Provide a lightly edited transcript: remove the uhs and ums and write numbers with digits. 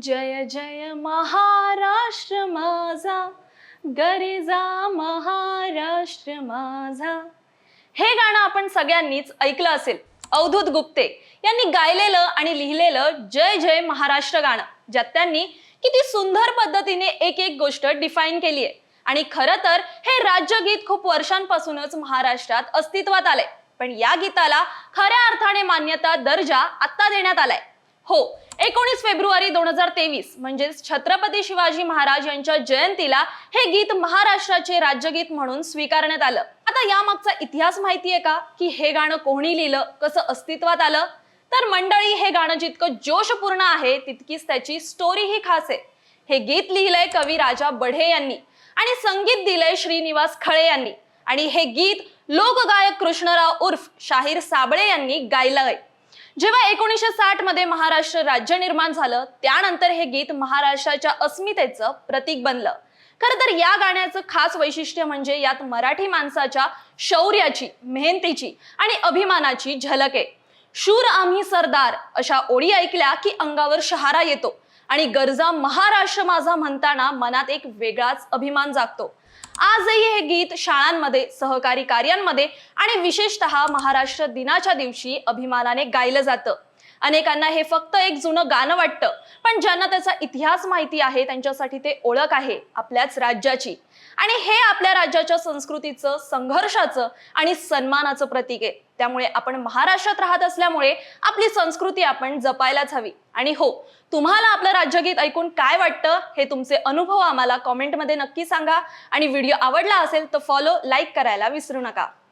जय जय महाराष्ट्र माझा, गरिजा महाराष्ट्र माझा. हे गाणं आपण सगळ्यांनीच ऐकलं असेल. अवधूत गुप्ते यांनी गायलेलं आणि लिहिलेलं जय जय महाराष्ट्र गाणं, ज्यात त्यांनी किती सुंदर पद्धतीने एक एक गोष्ट डिफाईन केली आहे. आणि खरं तर हे राज्यगीत खूप वर्षांपासूनच महाराष्ट्रात अस्तित्वात आलंय, पण या गीताला खऱ्या अर्थाने मान्यता दर्जा आता देण्यात आलाय. हो, 19 फेब्रुवारी 2023 म्हणजेच छत्रपती शिवाजी महाराज यांच्या जयंतीला हे गीत महाराष्ट्राचे राज्यगीत म्हणून स्वीकारण्यात आलं. आता यामागचा इतिहास माहितीये का, की हे गाणं कोणी लिहिलं, कसं अस्तित्वात आलं? तर मंडळी, हे गाणं जितकं जोशपूर्ण आहे तितकीच त्याची स्टोरीही खास आहे. हे गीत लिहिलंय कवी राजा बढे यांनी आणि संगीत दिलंय श्रीनिवास खळे यांनी. आणि हे गीत लोकगायक कृष्णराव उर्फ शाहीर साबळे यांनी गायलंय. जेव्हा 1960 मध्ये महाराष्ट्र राज्य निर्माण झालं, त्यानंतर हे गीत महाराष्ट्राच्या अस्मितेचं प्रतीक बनलं. खरं तर या गाण्याचं खास वैशिष्ट्य म्हणजे यात मराठी माणसाच्या शौर्याची, मेहनतीची आणि अभिमानाची झलक आहे. शूर आम्ही सरदार अशा ओळी ऐकल्या की अंगावर शहारा येतो आणि गरजा महाराष्ट्र माझा म्हणताना मनात एक वेगळाच अभिमान जागतो. आजही हे गीत शाळांमध्ये, सहकारी कार्यांमध्ये आणि विशेषतः महाराष्ट्र दिनाच्या दिवशी अभिमानाने गायलं जातं. अनेकांना हे फक्त एक जुनं गाणं वाटतं, पण ज्यांना त्याचा इतिहास माहिती आहे त्यांच्यासाठी ते ओळख आहे आपल्याच राज्याची. आणि हे आपल्या राज्याच्या संस्कृतीचं, संघर्षाचं आणि सन्मानाचं प्रतीक आहे. त्यामुळे आपण महाराष्ट्रात राहत असल्यामुळे आपली संस्कृती आपण जपायलाच हवी. आणि हो, तुम्हाला आपलं राज्यगीत ऐकून काय वाटतं, हे तुमचे अनुभव आम्हाला कॉमेंटमध्ये नक्की सांगा. आणि व्हिडिओ आवडला असेल तर फॉलो, लाईक करायला विसरू नका.